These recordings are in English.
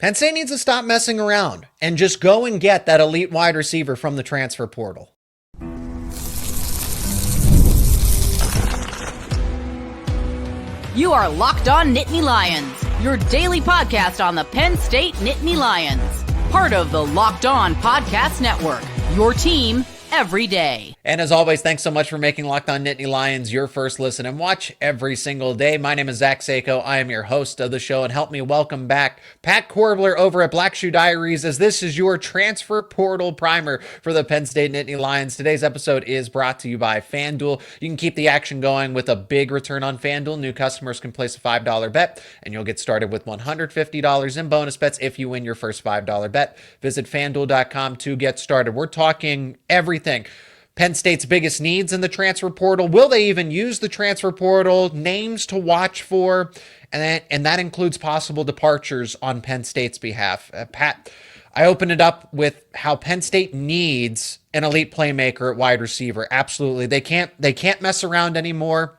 Penn State needs to stop messing around and just go and get that elite wide receiver from the transfer portal. You are Locked On Nittany Lions, your daily podcast on the Penn State Nittany Lions. Part of the Locked On Podcast Network, your team every day. And as always, thanks so much for making Locked On Nittany Lions your first listen and watch every single day. My name is Zach Seyko. I am your host of the show, and help me welcome back Pat Koerbler over at Black Shoe Diaries, as this is your transfer portal primer for the Penn State Nittany Lions. Today's episode is brought to you by FanDuel. You can keep the action going with a big return on FanDuel. New customers can place a $5 bet, and you'll get started with $150 in bonus bets if you win your first $5 bet. Visit FanDuel.com to get started. We're talking everything. Penn State's biggest needs in the transfer portal. Will they even use the transfer portal? Names to watch for. And that includes possible departures on Penn State's behalf. Pat, I opened it up with how Penn State needs an elite playmaker at wide receiver. Absolutely. They can't mess around anymore.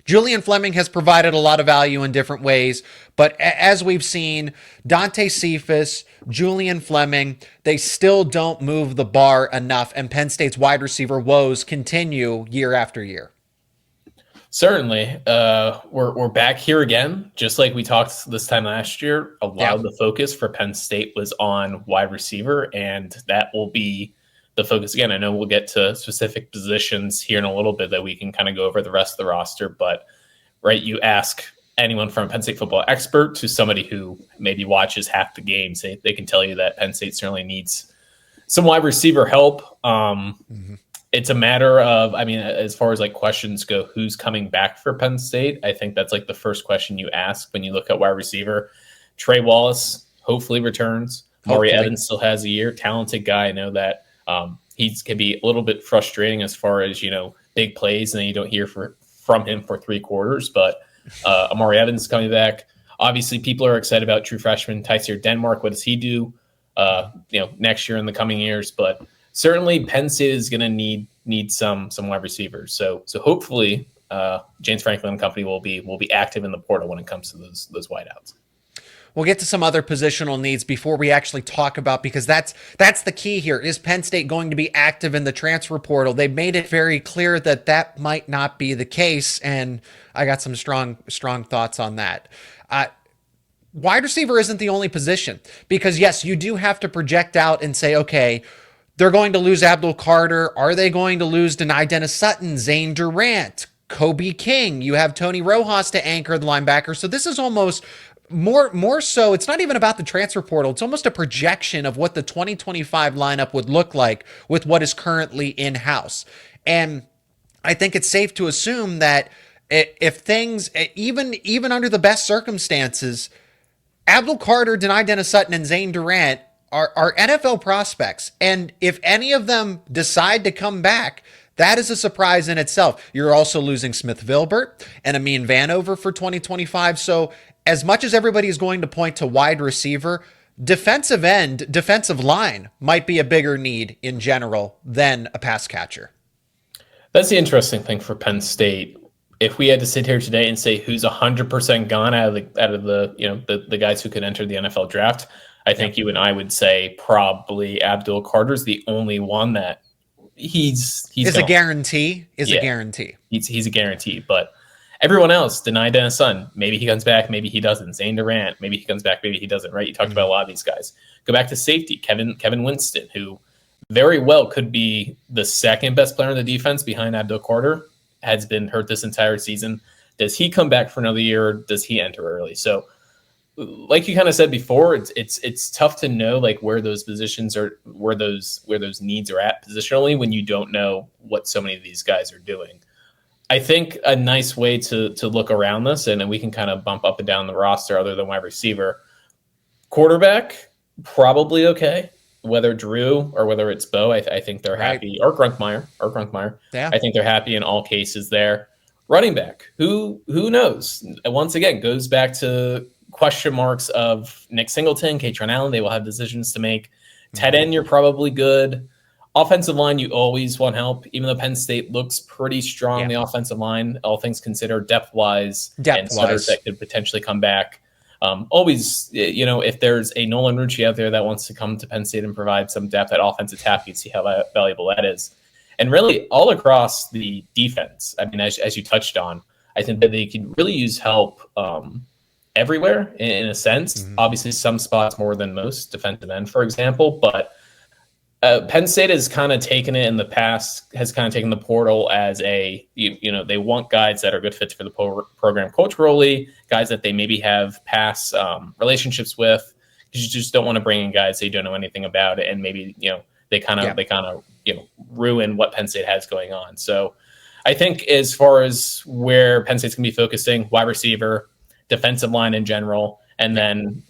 Julian Fleming has provided a lot of value in different ways, but as we've seen, Dante Cephas, Julian Fleming, they still don't move the bar enough, and Penn State's wide receiver woes continue year after year. Certainly. We're back here again, just like we talked this time last year. A lot of the focus for Penn State was on wide receiver, and that will be the focus again. I know we'll get to specific positions here in a little bit that we can kind of go over the rest of the roster, but right, you ask anyone from Penn State football expert to somebody who maybe watches half the games, they can tell you that Penn State certainly needs some wide receiver help. It's a matter of, I mean, as far as like questions go, who's coming back for Penn State? I think that's like the first question you ask when you look at wide receiver. Trey Wallace hopefully returns. Maury Evans still has a year. Talented guy. I know that. He can be a little bit frustrating as far as, big plays, and then you don't hear from him for 3 quarters. But Amari Evans is coming back. Obviously, people are excited about true freshman Tysier Denmark. What does he do, next year in the coming years? But certainly, Penn State is going to need some wide receivers. So hopefully, James Franklin and company will be active in the portal when it comes to those wideouts. We'll get to some other positional needs before we actually talk about, because that's the key here. Is Penn State going to be active in the transfer portal? They've made it very clear that might not be the case, and I got some strong thoughts on that. Wide receiver isn't the only position, because yes, you do have to project out and say, okay, they're going to lose Abdul Carter. Are they going to lose Denai Dennis-Sutton, Zane Durant, Kobe King? You have Tony Rojas to anchor the linebacker. So this is almost more so, it's not even about the transfer portal. It's almost a projection of what the 2025 lineup would look like with what is currently in-house. And I think it's safe to assume that if things, even under the best circumstances, Abdul Carter, Denai Dennis-Sutton, and Zane Durant are NFL prospects. And if any of them decide to come back, that is a surprise in itself. You're also losing Smith Vilbert and Amin Vanover for 2025. So as much as everybody is going to point to wide receiver, defensive line might be a bigger need in general than a pass catcher. That's the interesting thing for Penn State. If we had to sit here today and say who's 100% gone out of the guys who could enter the NFL draft, I think you and I would say probably Abdul Carter's the only one that he's a guarantee. A guarantee. He's a guarantee, but everyone else, Denai Dennis-Sutton, maybe he comes back, maybe he doesn't. Zane Durant, maybe he comes back, maybe he doesn't, right? You talked about a lot of these guys. Go back to safety, Kevin Winston, who very well could be the second best player on the defense behind Abdul Carter, has been hurt this entire season. Does he come back for another year, or does he enter early? So like you kind of said before, it's tough to know like where those positions are, where those needs are at positionally when you don't know what so many of these guys are doing. I think a nice way to look around this, and we can kind of bump up and down the roster other than wide receiver. Quarterback, probably okay. Whether Drew or whether it's Bo, I think they're happy. Or Grunkmeyer. Yeah. I think they're happy in all cases there. Running back, who knows? Once again, goes back to question marks of Nick Singleton, Katron Allen. They will have decisions to make. Tight end, you're probably good. Offensive line, you always want help, even though Penn State looks pretty strong on the offensive line, all things considered, depth-wise, and starters that could potentially come back. Always, if there's a Nolan Rucci out there that wants to come to Penn State and provide some depth at offensive tackle, you see how valuable that is. And really all across the defense, I mean, as you touched on, I think that they could really use help everywhere in a sense. Mm-hmm. Obviously, some spots more than most, defensive end, for example. But Penn State has kind of taken it in the past, has kind of taken the portal as they want guys that are good fits for the program culturally, guys that they maybe have past relationships with. You just don't want to bring in guys that you don't know anything about it, and maybe they kind of ruin what Penn State has going on. So I think as far as where Penn State's going to be focusing, wide receiver, defensive line in general, and then,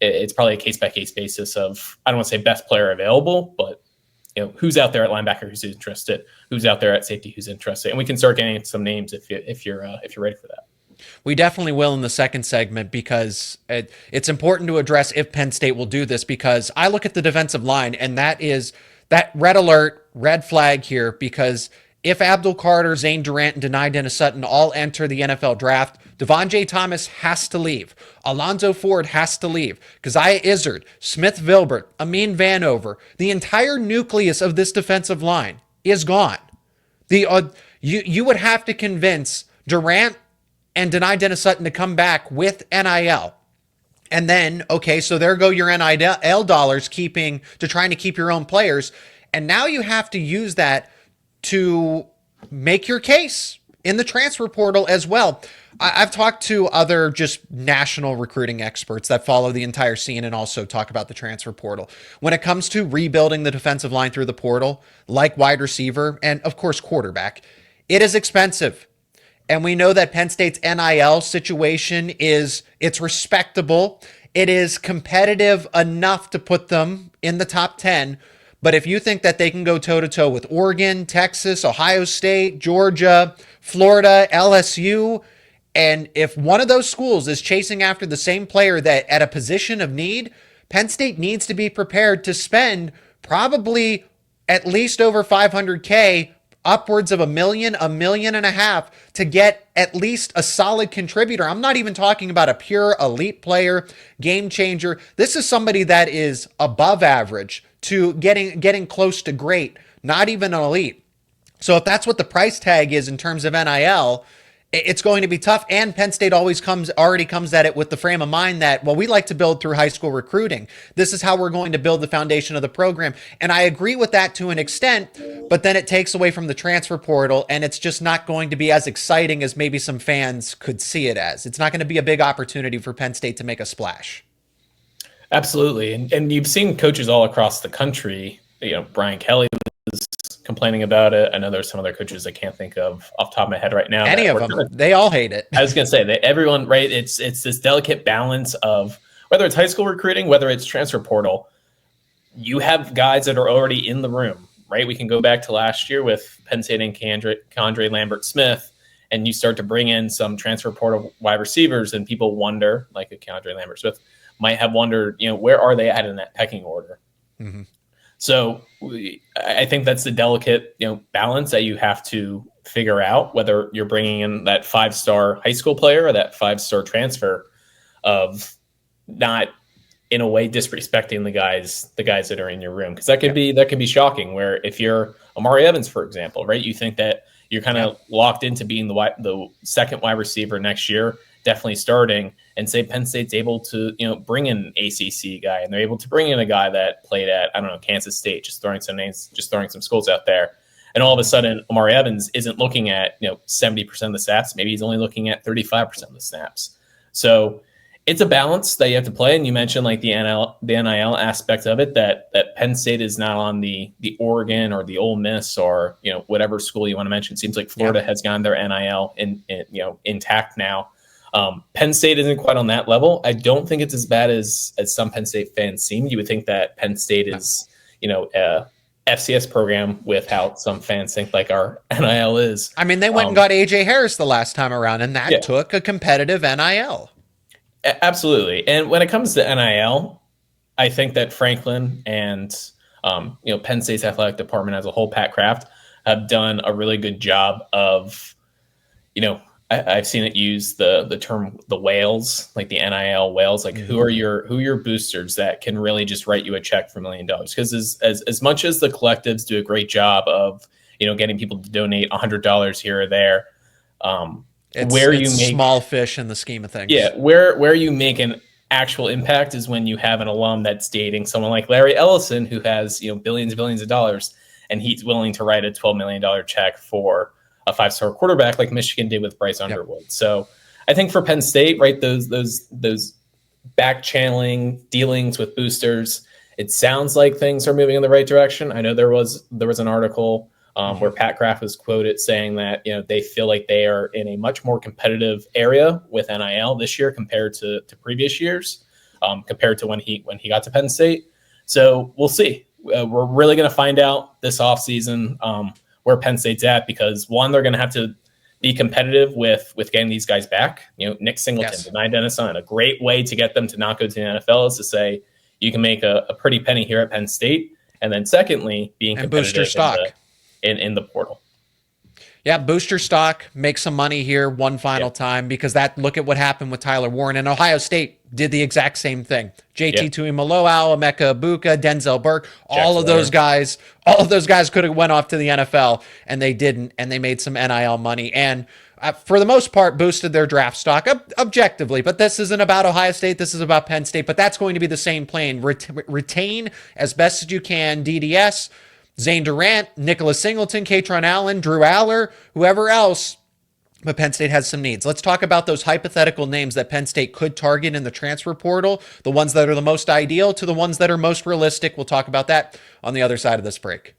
it's probably a case-by-case basis of, I don't want to say best player available, but, who's out there at linebacker who's interested, who's out there at safety who's interested. And we can start getting some names if you're ready for that. We definitely will in the second segment, because it's important to address if Penn State will do this, because I look at the defensive line, and that is that red alert, red flag here, because if Abdul Carter, Zane Durant, and Denai Dennis-Sutton all enter the NFL draft, Devon J. Thomas has to leave. Alonzo Ford has to leave. Keziah Izzard, Smith Vilbert, Amin Vanover, the entire nucleus of this defensive line is gone. You would have to convince Durant and Denai Dennis-Sutton to come back with NIL. And then, okay, so there go your NIL dollars trying to keep your own players. And now you have to use that to make your case in the transfer portal as well. I've talked to other just national recruiting experts that follow the entire scene and also talk about the transfer portal. When it comes to rebuilding the defensive line through the portal, like wide receiver and of course quarterback, it is expensive. And we know that Penn State's NIL situation it's respectable. It is competitive enough to put them in the top 10. But if you think that they can go toe-to-toe with Oregon, Texas, Ohio State, Georgia, Florida, LSU, and if one of those schools is chasing after the same player that at a position of need, Penn State needs to be prepared to spend probably at least over $500K, upwards of $1 million, $1.5 million to get at least a solid contributor. I'm not even talking about a pure elite player, game changer. This is somebody that is above average to getting close to great, not even an elite. So if that's what the price tag is in terms of NIL, it's going to be tough. And Penn State already comes at it with the frame of mind that, well, we like to build through high school recruiting. This is how we're going to build the foundation of the program. And I agree with that to an extent, but then it takes away from the transfer portal, and it's just not going to be as exciting as maybe some fans could see it as. It's not going to be a big opportunity for Penn State to make a splash. Absolutely. And you've seen coaches all across the country, Brian Kelly was complaining about it. I know there's some other coaches I can't think of off the top of my head right now. Any of them. They all hate it. I was going to say that everyone, right? It's this delicate balance of whether it's high school recruiting, whether it's transfer portal, you have guys that are already in the room, right? We can go back to last year with Penn State and Condre Lambert-Smith, and you start to bring in some transfer portal wide receivers, and people wonder, like a Condre Lambert-Smith, might have wondered, where are they at in that pecking order? Mm-hmm. So I think that's the delicate, balance that you have to figure out, whether you're bringing in that 5-star high school player or that 5-star transfer, of not in a way disrespecting the guys that are in your room. Because that could be shocking, where if you're Amari Evans, for example, right, you think that you're kind of locked into being the second wide receiver next year, definitely starting, and say Penn State's able to, bring in an ACC guy, and they're able to bring in a guy that played at, Kansas State, just throwing some names, just throwing some schools out there. And all of a sudden, Amari Evans isn't looking at, 70% of the snaps. Maybe he's only looking at 35% of the snaps. So it's a balance that you have to play. And you mentioned like the NIL aspect of it, that Penn State is not on the Oregon or the Ole Miss or, whatever school you want to mention. It seems like Florida has gotten their NIL intact now. Penn State isn't quite on that level. I don't think it's as bad as some Penn State fans seem. You would think that Penn State is, a FCS program with how some fans think like our NIL is. I mean, they went and got AJ Harris the last time around, and that took a competitive NIL. Absolutely. And when it comes to NIL, I think that Franklin and, Penn State's athletic department as a whole, Pat Kraft, have done a really good job of, I've seen it use the term the whales, like the NIL whales, like who are your boosters that can really just write you a check for $1 million? Because as much as the collectives do a great job of getting people to donate $100 here or there, it's small fish in the scheme of things. Yeah, where you make an actual impact is when you have an alum that's dating someone like Larry Ellison, who has billions and billions of dollars, and he's willing to write a $12 million check for a 5-star quarterback like Michigan did with Bryce Underwood. Yep. So I think for Penn State, right, those back channeling dealings with boosters, it sounds like things are moving in the right direction. I know there was an article where Pat Kraft was quoted saying that they feel like they are in a much more competitive area with NIL this year compared to previous years, compared to when he got to Penn State. So we'll see. We're really going to find out this offseason where Penn State's at, because one, they're going to have to be competitive with getting these guys back. Nick Singleton, Denied Dennis on, a great way to get them to not go to the NFL is to say you can make a pretty penny here at Penn State, and then secondly, being and competitive booster stock in the portal. Yeah, booster stock, make some money here one final time, because look at what happened with Tyler Warren, and Ohio State did the exact same thing. JT Tuimoloau, Emeka Ibuka, Denzel Burke, all of those guys could have went off to the NFL, and they didn't, and they made some NIL money, and for the most part boosted their draft stock objectively. But this isn't about Ohio State, this is about Penn State, but that's going to be the same plan. Retain as best as you can DDS, Zane Durant, Nicholas Singleton, Katron Allen, Drew Aller, whoever else, but Penn State has some needs. Let's talk about those hypothetical names that Penn State could target in the transfer portal, the ones that are the most ideal to the ones that are most realistic. We'll talk about that on the other side of this break.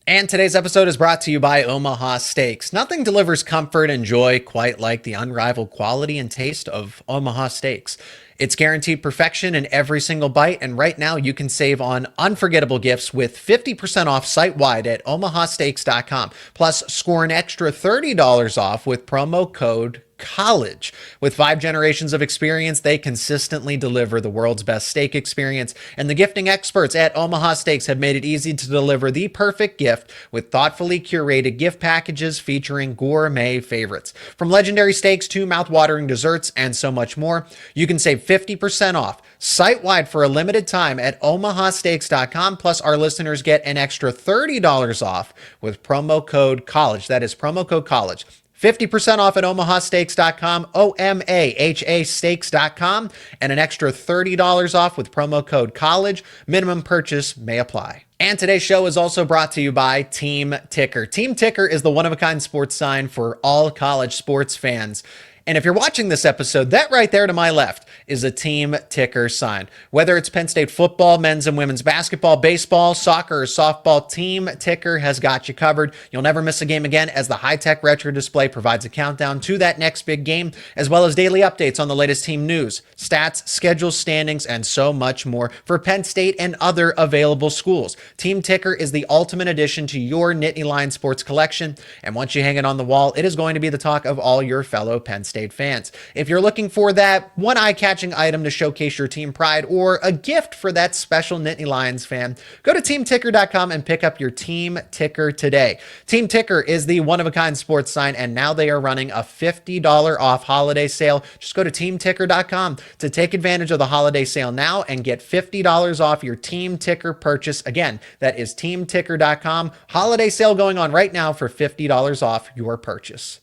And today's episode is brought to you by Omaha Steaks. Nothing delivers comfort and joy quite like the unrivaled quality and taste of Omaha Steaks. It's guaranteed perfection in every single bite, and right now you can save on unforgettable gifts with 50% off site-wide at omahasteaks.com. Plus, score an extra $30 off with promo code COLLEGE. With 5 generations of experience, they consistently deliver the world's best steak experience, and the gifting experts at Omaha Steaks have made it easy to deliver the perfect gift with thoughtfully curated gift packages featuring gourmet favorites. From legendary steaks to mouth-watering desserts and so much more, you can save 50% off site-wide for a limited time at omahasteaks.com. Plus, our listeners get an extra $30 off with promo code COLLEGE. That is promo code COLLEGE. 50% off at omahasteaks.com, OMAHA steaks.com, and an extra $30 off with promo code COLLEGE. Minimum purchase may apply. And today's show is also brought to you by Team Ticker. Team Ticker is the one-of-a-kind sports sign for all college sports fans. And if you're watching this episode, that right there to my left is a Team Ticker sign. Whether it's Penn State football, men's and women's basketball, baseball, soccer, or softball, Team Ticker has got you covered. You'll never miss a game again, as the high-tech retro display provides a countdown to that next big game, as well as daily updates on the latest team news, stats, schedules, standings, and so much more for Penn State and other available schools. Team Ticker is the ultimate addition to your Nittany Lions sports collection, and once you hang it on the wall, it is going to be the talk of all your fellow Penn State fans. If you're looking for that one eye-catching item to showcase your team pride, or a gift for that special Nittany Lions fan, go to teamticker.com and pick up your Team Ticker today. Team Ticker is the one-of-a-kind sports sign, and now they are running a $50 off holiday sale. Just go to teamticker.com to take advantage of the holiday sale now and get $50 off your Team Ticker purchase. Again, that is teamticker.com. Holiday sale going on right now for $50 off your purchase.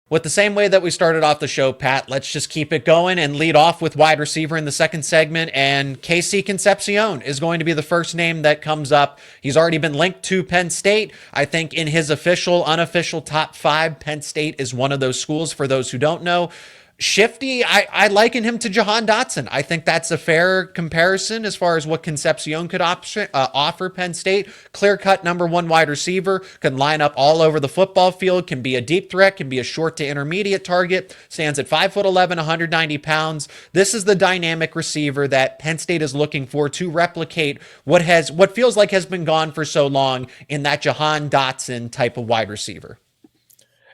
With the same way that we started off the show, Pat, let's just keep it going and lead off with wide receiver in the second segment. And KC Concepcion is going to be the first name that comes up. He's already been linked to Penn State. I think in his official, unofficial top 5, Penn State is one of those schools. For those who don't know, shifty, I liken him to Jahan Dotson. I think that's a fair comparison as far as what Concepcion could offer Penn State. Clear-cut number 1 wide receiver, can line up all over the football field, can be a deep threat, can be a short to intermediate target, stands at 5'11", 190 pounds. This is the dynamic receiver that Penn State is looking for to replicate what feels like has been gone for so long in that Jahan Dotson type of wide receiver.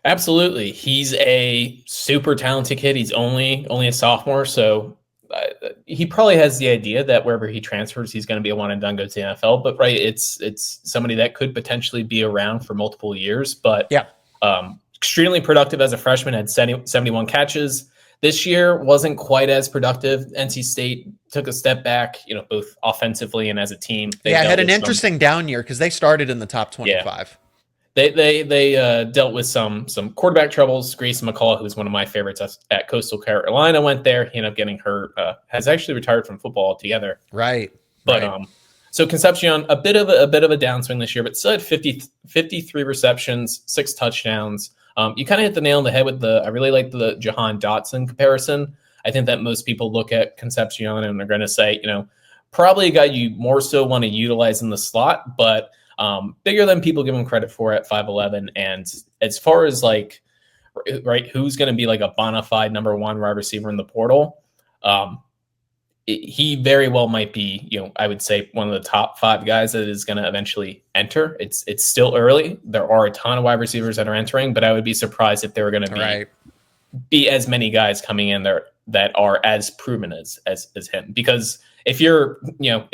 Absolutely. He's a super talented kid. He's only a sophomore, so he probably has the idea that wherever he transfers, he's going to be a one and done, go to the NFL. But right, it's somebody that could potentially be around for multiple years. But yeah, extremely productive as a freshman, had 71 catches. This year wasn't quite as productive. NC State took a step back, both offensively and as a team. They had an interesting down year because they started in the top 25. Yeah. They dealt with some quarterback troubles. Grayson McCall, who's one of my favorites at Coastal Carolina, went there. He ended up getting hurt. Has actually retired from football altogether. Right. But so Concepcion, a bit of a downswing this year, but still had 53 receptions, 6 touchdowns. You kind of hit the nail on the head with I really like the Jahan Dotson comparison. I think that most people look at Concepcion and they're going to say, probably a guy you more so want to utilize in the slot, but bigger than people give him credit for at 5'11". And as far as who's going to be like a bona fide number 1 wide receiver in the portal, he very well might be, I would say one of the top 5 guys that is going to eventually enter. It's still early. There are a ton of wide receivers that are entering, but I would be surprised if there were going to be as many guys coming in there that are as proven as him. Because if you're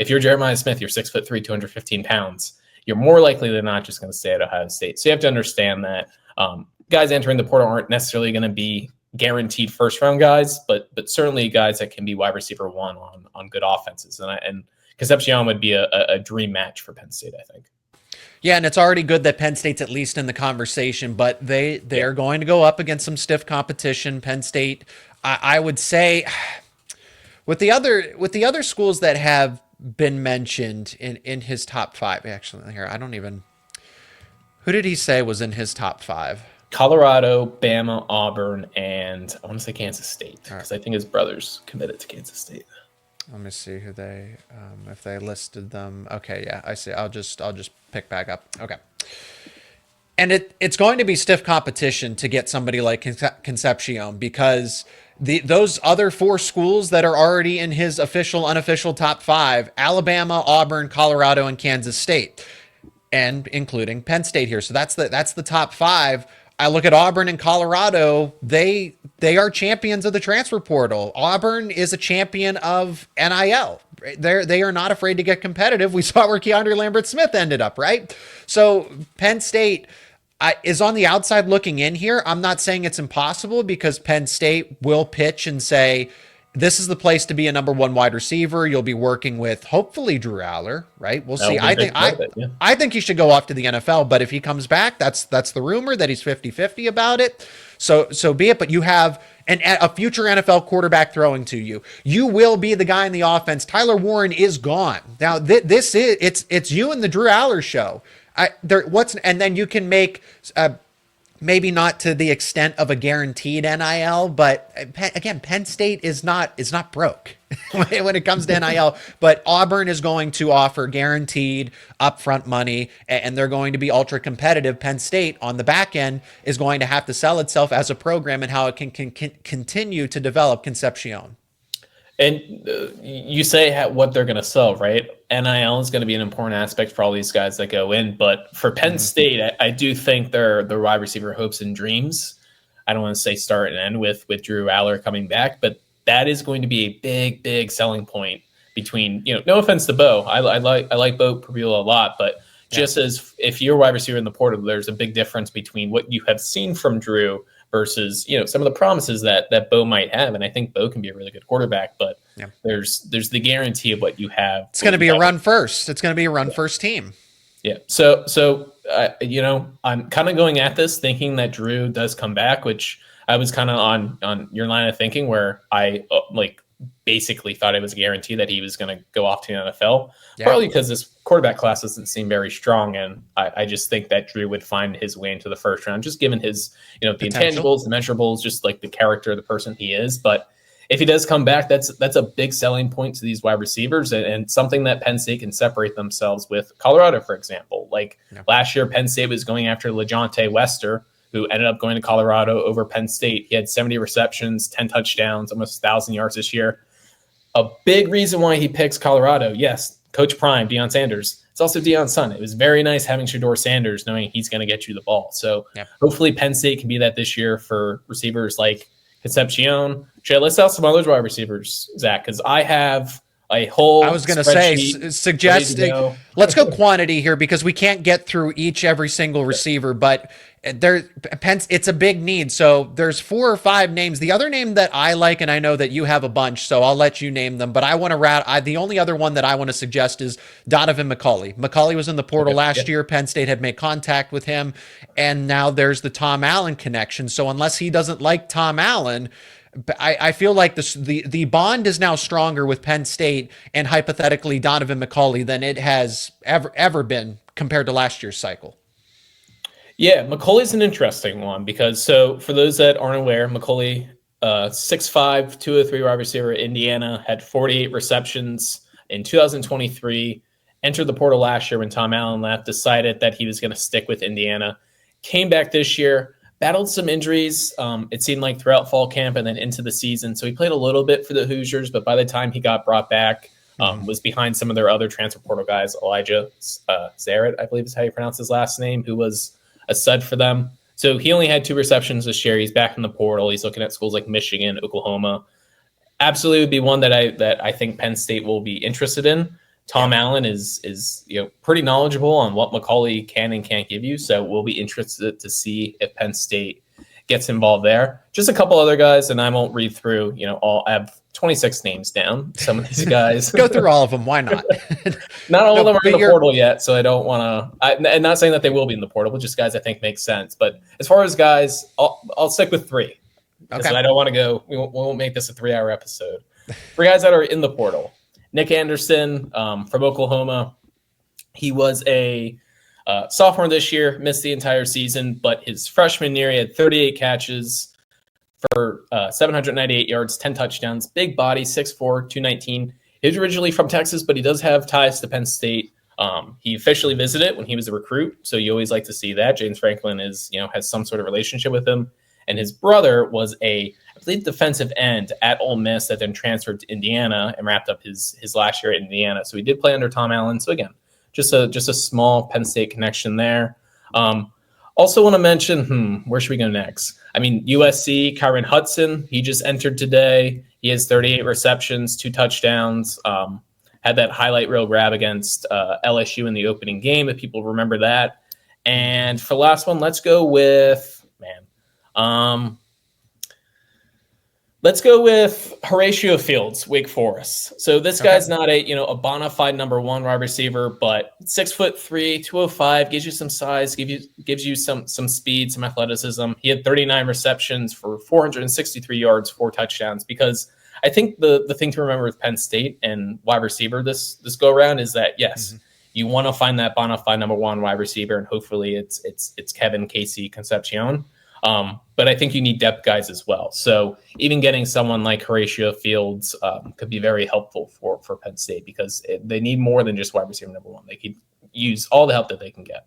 Jeremiah Smith, you're 6'3", 215 pounds, you're more likely than not just going to stay at Ohio State. So you have to understand that guys entering the portal aren't necessarily going to be guaranteed first round guys, but certainly guys that can be wide receiver 1 on good offenses. And Concepcion would be a dream match for Penn State, I think. Yeah, and it's already good that Penn State's at least in the conversation, but they are going to go up against some stiff competition. Penn State, I would say, with the other schools that have been mentioned in his top 5. Actually, here who did he say was in his top 5? Colorado, Bama, Auburn, and I want to say Kansas State, because I think his brother's committed to Kansas State. Let me see who they, if they listed them. Okay, yeah, I see. I'll just pick back up. Okay. And it's going to be stiff competition to get somebody like Concepcion, because those other 4 schools that are already in his official, unofficial top 5, Alabama, Auburn, Colorado, and Kansas State, and including Penn State here. So that's the top 5. I look at Auburn and Colorado, they are champions of the transfer portal. Auburn is a champion of NIL. They are not afraid to get competitive. We saw where Keandre Lambert-Smith ended up, right? So Penn State is on the outside looking in here. I'm not saying it's impossible, because Penn State will pitch and say, this is the place to be a number 1 wide receiver. You'll be working with hopefully Drew Aller, right? We'll see. I think he should go off to the NFL, but if he comes back, that's the rumor that he's 50-50 about it. So be it. But you have a future NFL quarterback throwing to you. You will be the guy in the offense. Tyler Warren is gone. Now it's you and the Drew Aller show. And then you can make maybe not to the extent of a guaranteed NIL, but again, Penn State is not broke when it comes to NIL, but Auburn is going to offer guaranteed upfront money, and they're going to be ultra competitive. Penn State on the back end is going to have to sell itself as a program and how it can continue to develop Concepcion. And you say what they're going to sell, right? NIL is going to be an important aspect for all these guys that go in. But for Penn State, I do think their wide receiver hopes and dreams, I don't want to say start and end with Drew Aller coming back, but that is going to be a big, big selling point between, no offense to Bo. I like Bo Prabula a lot, but just as if you're a wide receiver in the portal, there's a big difference between what you have seen from Drew versus, some of the promises that Bo might have. And I think Bo can be a really good quarterback, but there's the guarantee of what you have. It's going to be a run first. It's going to be a run first team. Yeah. So I'm kind of going at this thinking that Drew does come back, which I was kind of on your line of thinking, where I basically thought it was a guarantee that he was going to go off to the NFL, partly because this quarterback class doesn't seem very strong. And I just think that Drew would find his way into the first round, just given his, the intangibles, the measurables, just like the character of the person he is. But if he does come back, that's a big selling point to these wide receivers, and something that Penn State can separate themselves with Colorado, for example. Last year, Penn State was going after LeJontay Wester, who ended up going to Colorado over Penn State. He had 70 receptions, 10 touchdowns, almost 1,000 yards this year. A big reason why he picks Colorado, yes, Coach Prime, Deion Sanders. It's also Deion's son. It was very nice having Shedeur Sanders, knowing he's going to get you the ball. So hopefully Penn State can be that this year for receivers like Concepcion. Should I list out some other wide receivers, Zach? Because I have a whole. I was going to say, suggesting. Let's go quantity here because we can't get through every single receiver, but it's a big need. So there's 4 or 5 names. The other name that I like, and I know that you have a bunch, so I'll let you name them. But I want to the only other one that I want to suggest is Donovan McCulley. McCulley was in the portal last year. Penn State had made contact with him, and now there's the Tom Allen connection. So unless he doesn't like Tom Allen, I feel like the bond is now stronger with Penn State and hypothetically Donovan McCulley than it has ever been compared to last year's cycle. Yeah, McCulley's an interesting one because for those that aren't aware, McCulley, 6'5", 203 wide receiver at Indiana, had 48 receptions in 2023, entered the portal last year when Tom Allen left, decided that he was going to stick with Indiana, came back this year, battled some injuries, it seemed like throughout fall camp and then into the season. So he played a little bit for the Hoosiers, but by the time he got brought back, was behind some of their other transfer portal guys, Elijah Zaret, I believe is how you pronounce his last name, who was a stud for them. So he only had 2 receptions this year. He's back in the portal. He's looking at schools like Michigan, Oklahoma. Absolutely would be one that I think Penn State will be interested in. Tom Allen is pretty knowledgeable on what McCulley can and can't give you. So we'll be interested to see if Penn State gets involved there. Just a couple other guys, and I won't read through, I have 26 names down. Some of these guys. Go through all of them. Why not? Not all of them are in the portal yet, so I don't want to. And not saying that they will be in the portal, but just guys I think make sense. But as far as guys, I'll stick with 3. Okay. I don't want to go. We won't make this a 3-hour episode. 3 guys that are in the portal. Nick Anderson from Oklahoma. He was a sophomore this year, missed the entire season, but his freshman year, he had 38 catches for 798 yards, 10 touchdowns, big body, 6'4", 219. He's originally from Texas, but he does have ties to Penn State. He officially visited when he was a recruit, so you always like to see that. James Franklin has some sort of relationship with him. And his brother was I believe, defensive end at Ole Miss that then transferred to Indiana and wrapped up his last year at Indiana. So he did play under Tom Allen. So again, just a small Penn State connection there. Also want to mention, where should we go next? I mean, USC, Kyron Hudson, he just entered today. He has 38 receptions, 2 touchdowns. Had that highlight reel grab against LSU in the opening game, if people remember that. And for the last one, let's go with Horatio Fields, Wake Forest. So this guy's not a bona fide number 1 wide receiver, but 6'3", 205, gives you some size, gives you some speed, some athleticism. He had 39 receptions for 463 yards, 4 touchdowns. Because I think the thing to remember with Penn State and wide receiver this go around is that you want to find that bona fide number 1 wide receiver, and hopefully it's Kevin KC Concepcion. But I think you need depth guys as well. So even getting someone like Horatio Fields could be very helpful for Penn State because they need more than just wide receiver number 1. They could use all the help that they can get.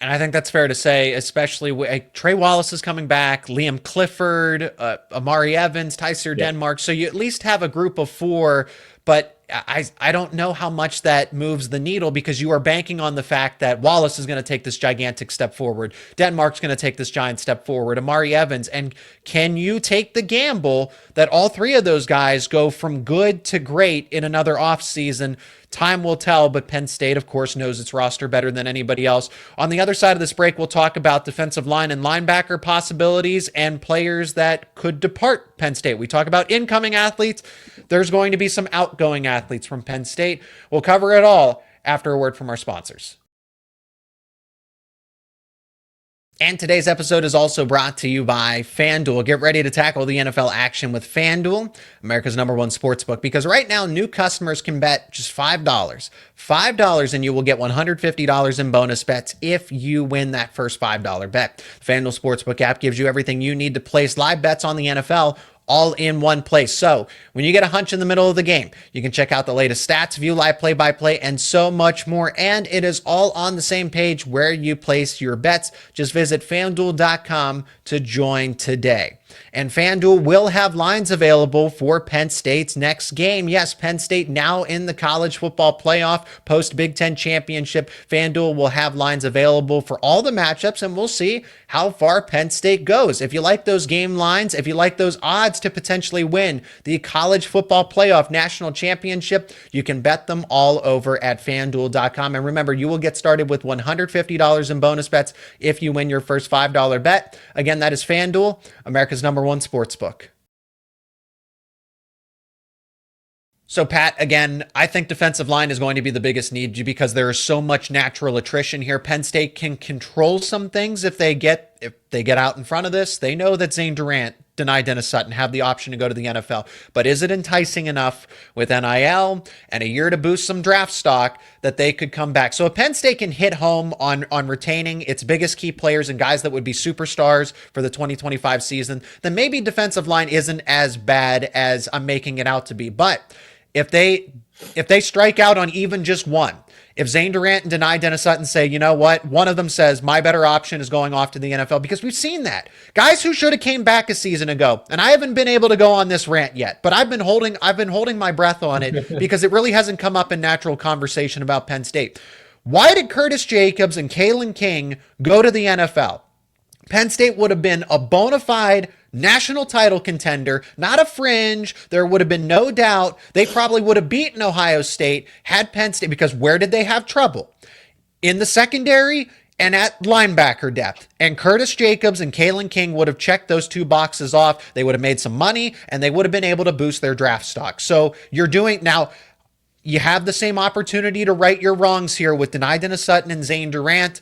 And I think that's fair to say, especially Trey Wallace is coming back, Liam Clifford, Amari Evans, Tyser Denmark. So you at least have a group of 4, but I don't know how much that moves the needle because you are banking on the fact that Wallace is going to take this gigantic step forward. Denmark's going to take this giant step forward. Amari Evans. And can you take the gamble that all 3 of those guys go from good to great in another offseason? Time will tell, but Penn State, of course, knows its roster better than anybody else. On the other side of this break, we'll talk about defensive line and linebacker possibilities and players that could depart Penn State. We talk about incoming athletes. There's going to be some outgoing athletes from Penn State. We'll cover it all after a word from our sponsors. And today's episode is also brought to you by FanDuel. Get ready to tackle the NFL action with FanDuel, America's #1 sportsbook, because right now new customers can bet just $5. $5 and you will get $150 in bonus bets if you win that first $5 bet. FanDuel Sportsbook app gives you everything you need to place live bets on the NFL all in one place. So when you get a hunch in the middle of the game, you can check out the latest stats, view live play-by-play, and so much more. And it is all on the same page where you place your bets. Just visit FanDuel.com to join today. And FanDuel will have lines available for Penn State's next game. Yes, Penn State now in the college football playoff post Big Ten championship. FanDuel will have lines available for all the matchups, and we'll see how far Penn State goes. If you like those game lines, if you like those odds to potentially win the college football playoff national championship, you can bet them all over at FanDuel.com. And remember, you will get started with $150 in bonus bets if you win your first $5 bet. Again, that is FanDuel, America's #1 sportsbook. So, Pat, again, I think defensive line is going to be the biggest need because there is so much natural attrition here. Penn State can control some things if they get out in front of this. They know that Zane Durant, Denai Dennis Sutton have the option to go to the NFL. But is it enticing enough with NIL and a year to boost some draft stock that they could come back? So if Penn State can hit home on retaining its biggest key players and guys that would be superstars for the 2025 season, then maybe defensive line isn't as bad as I'm making it out to be. But if they strike out on even just one, if Zane Durant and Denai Dennis Sutton say, you know what, one of them says my better option is going off to the NFL, because we've seen that. Guys who should have came back a season ago, and I haven't been able to go on this rant yet, but I've been holding my breath on it because it really hasn't come up in natural conversation about Penn State. Why did Curtis Jacobs and Kalen King go to the NFL? Penn State would have been a bona fide national title contender, not a fringe. There would have been no doubt. They probably would have beaten Ohio State had Penn State, because where did they have trouble? In the secondary and at linebacker depth. And Curtis Jacobs and Kalen King would have checked those two boxes off. They would have made some money, and they would have been able to boost their draft stock. So you have the same opportunity to right your wrongs here with Denai Dennis Sutton and Zane Durant.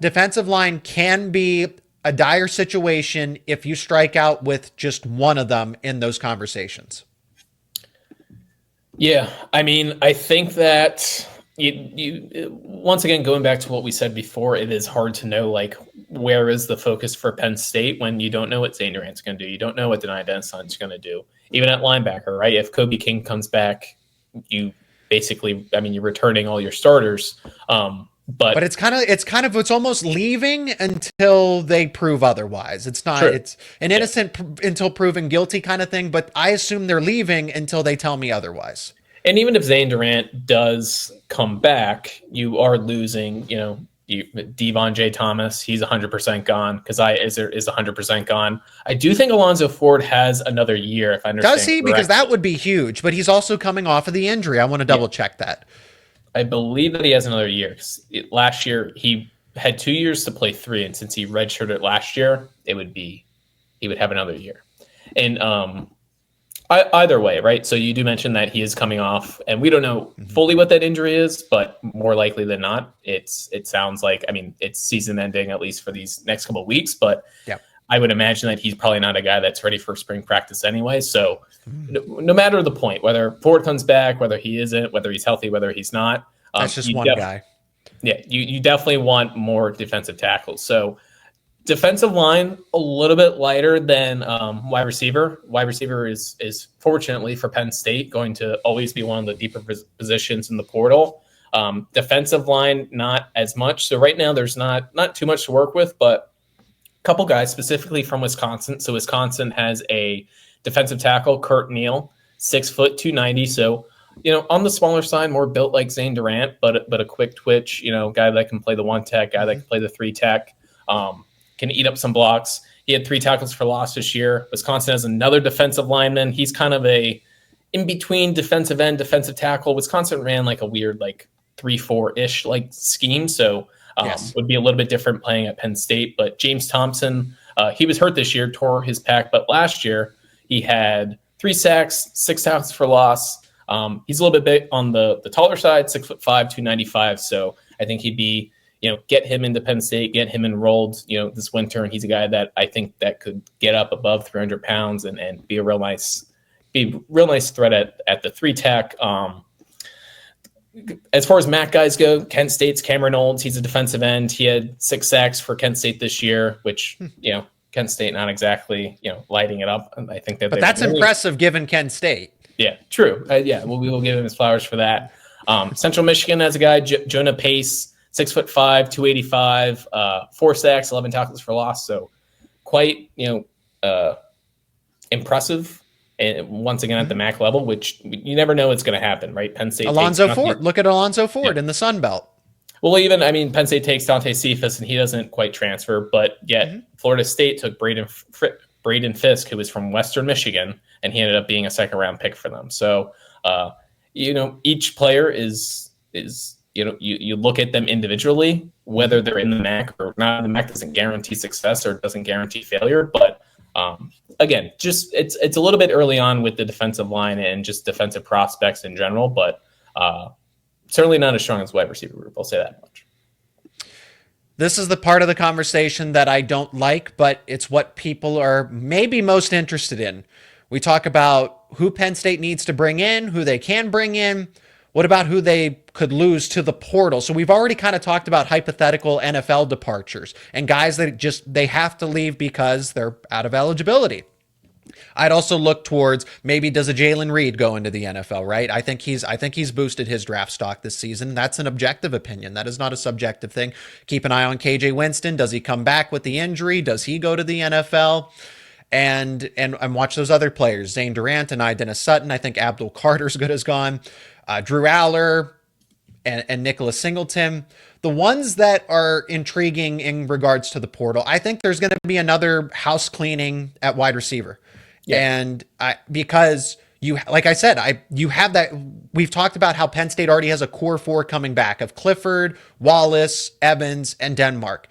Defensive line can be a dire situation if you strike out with just one of them in those conversations. Yeah, I mean, I think that you once again, going back to what we said before, it is hard to know, like, where is the focus for Penn State when you don't know what Zane Durant's going to do. You don't know what Denai Dennis Sutton's going to do. Even at linebacker, right? If Kobe King comes back, you basically, you're returning all your starters. But it's almost leaving until they prove otherwise. It's not, sure. It's an innocent until proven guilty kind of thing, but I assume they're leaving until they tell me otherwise. And even if Zane Durant does come back, you are losing, Devon J. Thomas, he's 100% gone. Kazai is 100% gone. I do think Alonzo Ford has another year, if I understand. Does he? Correctly. Because that would be huge, but he's also coming off of the injury. I want to double check that. I believe that he has another year. Last year, he had 2 years to play 3, and since he redshirted last year, he would have another year. And either way, right? So you do mention that he is coming off, and we don't know fully what that injury is, but more likely than not, it sounds like, it's season ending, at least for these next couple of weeks, but yeah. I would imagine that he's probably not a guy that's ready for spring practice anyway. So no matter the point, whether Ford comes back, whether he isn't, whether he's healthy, whether he's not. That's just one guy. Yeah, you definitely want more defensive tackles. So defensive line, a little bit lighter than wide receiver. Wide receiver is fortunately for Penn State going to always be one of the deeper positions in the portal. Defensive line, not as much. So right now there's not too much to work with, but couple guys specifically from Wisconsin. So Wisconsin has a defensive tackle, Kurt Neal, 6 foot, 290. So, on the smaller side, more built like Zane Durant, but a quick twitch, guy that can play the 1-tech, guy that can play the 3-tech, can eat up some blocks. He had 3 tackles for loss this year. Wisconsin has another defensive lineman. He's kind of a in-between defensive end, defensive tackle. Wisconsin ran like a weird, 3-4-ish scheme. So yes. Would be a little bit different playing at Penn State. But James Thompson, he was hurt this year, tore his pec, but last year he had 3 sacks, 6 tackles for loss. He's a little bit big on the taller side, 6'5", 295. So I think he'd be, get him into Penn State, get him enrolled, this winter. And he's a guy that I think that could get up above 300 pounds and be a real nice threat at the 3-tech. As far as MAC guys go, Kent State's Cameron Olds, he's a defensive end. He had 6 sacks for Kent State this year, which, Kent State not exactly, lighting it up. I think that, but that's impressive given Kent State. Yeah, true. We will give him his flowers for that. Central Michigan has a guy, Jonah Pace, 6'5", 285, 4 sacks, 11 tackles for loss. So quite, impressive. And once again at the MAC level, which you never know it's going to happen, right? Penn State Alonzo Ford. Look at Alonzo Ford in the Sun Belt. Well, Penn State takes Dante Cephas, and he doesn't quite transfer, but yet Florida State took Braden Fisk, who was from Western Michigan, and he ended up being a second-round pick for them. So, each player is you look at them individually, whether they're in the MAC or not. The MAC doesn't guarantee success or doesn't guarantee failure, but again, just it's a little bit early on with the defensive line and just defensive prospects in general, but certainly not as strong as wide receiver group. I'll say that much. This is the part of the conversation that I don't like, but it's what people are maybe most interested in. We talk about who Penn State needs to bring in, who they can bring in. What about who they could lose to the portal? So we've already kind of talked about hypothetical NFL departures and guys that they have to leave because they're out of eligibility. I'd also look towards maybe does a Jalen Reed go into the NFL, right? I think he's boosted his draft stock this season. That's an objective opinion. That is not a subjective thing. Keep an eye on KJ Winston. Does he come back with the injury? Does he go to the NFL? And watch those other players, Zane Durant and Dennis Sutton. I think Abdul Carter's good as gone. Drew Aller and Nicholas Singleton. The ones that are intriguing in regards to the portal, I think there's going to be another house cleaning at wide receiver. Yeah. And because like I said, you have that. We've talked about how Penn State already has a core four coming back of Clifford, Wallace, Evans, and Denmark.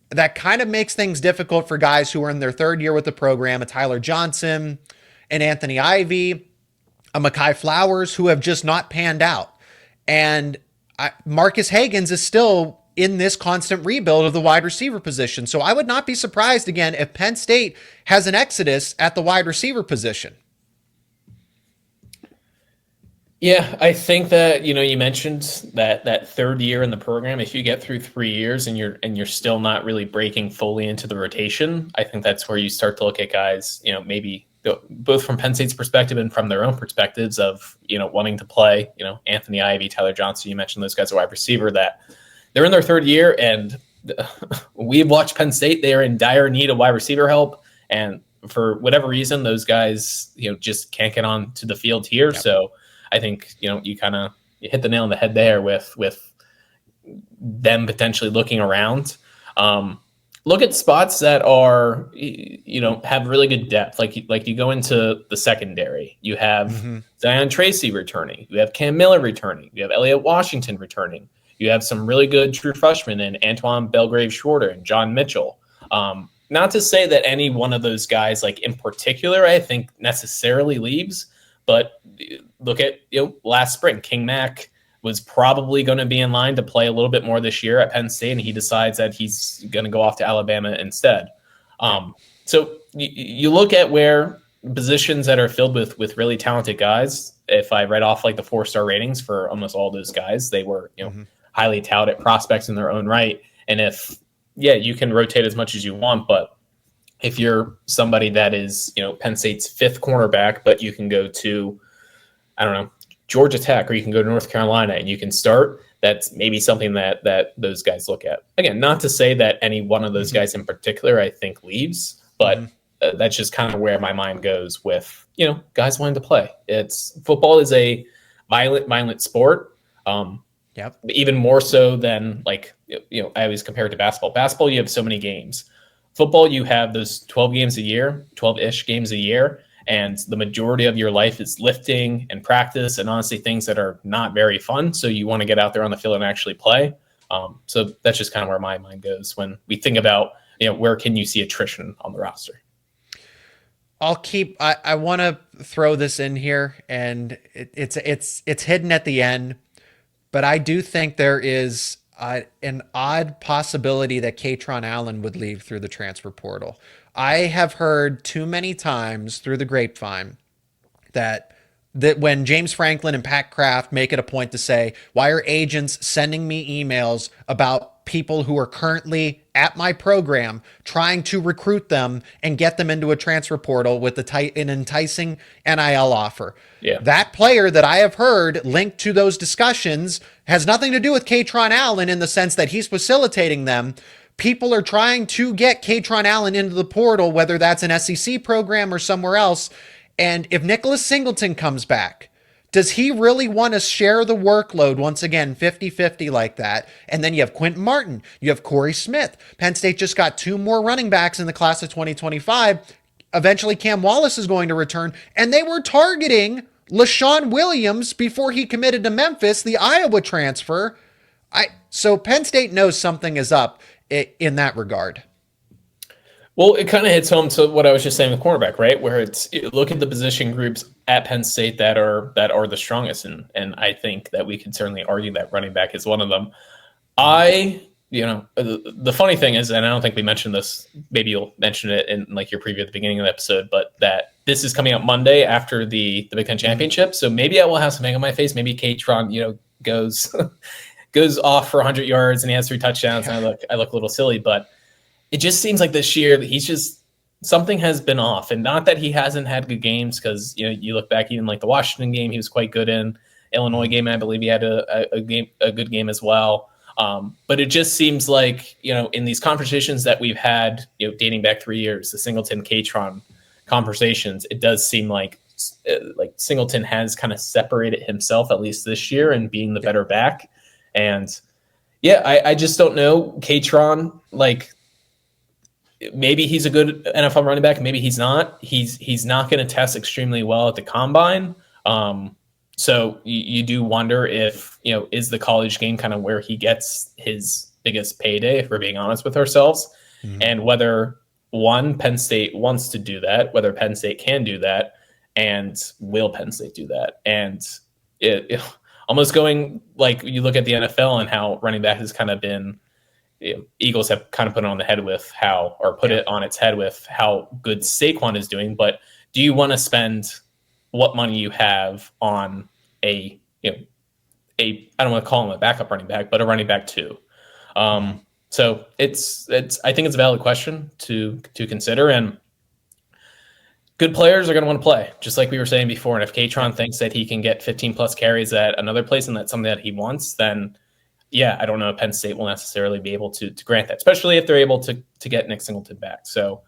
That kind of makes things difficult for guys who are in their third year with the program, a Tyler Johnson, an Anthony Ivy, a Mekhi Flowers, who have just not panned out. And Marcus Hagans is still in this constant rebuild of the wide receiver position. So I would not be surprised again if Penn State has an exodus at the wide receiver position. Yeah, I think that, you mentioned that third year in the program, if you get through 3 years and you're still not really breaking fully into the rotation, I think that's where you start to look at guys, maybe both from Penn State's perspective and from their own perspectives of, wanting to play, Anthony Ivy, Tyler Johnson, you mentioned those guys are wide receiver, that they're in their third year, and we've watched Penn State. They are in dire need of wide receiver help. And for whatever reason, those guys, just can't get on to the field here. Yep. So I think, you hit the nail on the head there with them potentially looking around. Look at spots that are, have really good depth. Like you go into the secondary, you have Zion Tracy returning, you have Cam Miller returning, you have Elliott Washington returning, you have some really good true freshmen in Antoine Belgrave-Shorter and John Mitchell. Not to say that any one of those guys, like in particular, I think necessarily leaves, but look at last spring, King Mack was probably going to be in line to play a little bit more this year at Penn State, and he decides that he's going to go off to Alabama instead. So you look at where positions that are filled with really talented guys. If I read off like the 4-star ratings for almost all those guys, they were highly touted prospects in their own right. And if you can rotate as much as you want, but if you're somebody that is Penn State's 5th cornerback, but you can go to Georgia Tech, or you can go to North Carolina and you can start, that's maybe something that those guys look at. Again, not to say that any one of those guys in particular I think leaves, but that's just kind of where my mind goes with guys wanting to play. Football is a violent sport. Even more so than I always compare it to basketball. Basketball, you have so many games. Football, you have those 12 games a year, 12-ish games a year, and the majority of your life is lifting and practice and honestly things that are not very fun. So you want to get out there on the field and actually play. So that's just kind of where my mind goes when we think about, where can you see attrition on the roster? I want to throw this in here, and it's hidden at the end, but I do think there is an odd possibility that Katron Allen would leave through the transfer portal. I have heard too many times through the grapevine that when James Franklin and Pat Kraft make it a point to say, why are agents sending me emails about people who are currently at my program trying to recruit them and get them into a transfer portal with an enticing NIL offer? Yeah. That player that I have heard linked to those discussions has nothing to do with Katron Allen in the sense that he's facilitating them, people are trying to get Katron Allen into the portal, whether that's an SEC program or somewhere else. And if Nicholas Singleton comes back, does he really want to share the workload once again, 50-50 like that? And then you have Quentin Martin, you have Corey Smith. Penn State just got 2 more running backs in the class of 2025. Eventually Cam Wallace is going to return, and they were targeting LaShawn Williams before he committed to Memphis, the Iowa transfer. So Penn State knows something is up in that regard. Well, it kind of hits home to what I was just saying with cornerback, right? Where look at the position groups at Penn State that are the strongest, and I think that we can certainly argue that running back is one of them. The funny thing is, and I don't think we mentioned this, maybe you'll mention it in like your preview at the beginning of the episode, but that this is coming out Monday after the Big Ten Championship. So maybe I will have some egg on my face. Maybe Katron, goes off for 100 yards and he has 3 touchdowns, and I look a little silly, but it just seems like this year something has been off. And not that he hasn't had good games, because you look back, even like the Washington game, he was quite good in. Illinois game, I believe he had a good game as well. But it just seems like, in these conversations that we've had, dating back 3 years, the Singleton Katron conversations, it does seem like Singleton has kind of separated himself, at least this year, and being the better back. And yeah, I just don't know. Katron, maybe he's a good NFL running back. Maybe he's not. He's not going to test extremely well at the combine. So you do wonder if, is the college game kind of where he gets his biggest payday, if we're being honest with ourselves, and whether Penn State wants to do that, whether Penn State can do that, and will Penn State do that? And it almost going like you look at the NFL and how running back has kind of been, Eagles have kind of put it on its head with how good Saquon is doing. But do you want to spend what money you have on I don't want to call him a backup running back, but a running back too? So I think it's a valid question to consider, and good players are going to want to play, just like we were saying before. And if Katron thinks that he can get 15 plus carries at another place and that's something that he wants, then yeah, I don't know if Penn State will necessarily be able to grant that, especially if they're able to get Nick Singleton back. So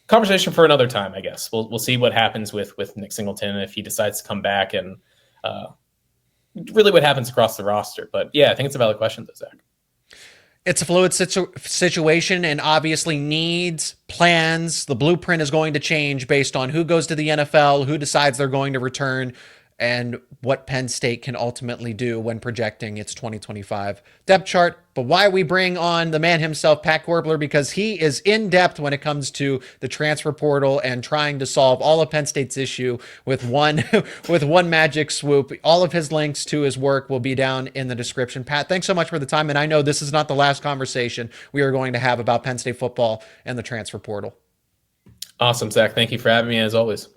conversation for another time, I guess. We'll see what happens with Nick Singleton if he decides to come back, and really what happens across the roster. But yeah, I think it's a valid question though, Zach. It's a fluid situation, and obviously needs, plans, the blueprint is going to change based on who goes to the NFL, who decides they're going to return, and what Penn State can ultimately do when projecting its 2025 depth chart. But why we bring on the man himself, Pat Koerbler, because he is in depth when it comes to the transfer portal and trying to solve all of Penn State's issue with one magic swoop. All of his links to his work will be down in the description. Pat, thanks so much for the time. And I know this is not the last conversation we are going to have about Penn State football and the transfer portal. Awesome, Zach. Thank you for having me, as always.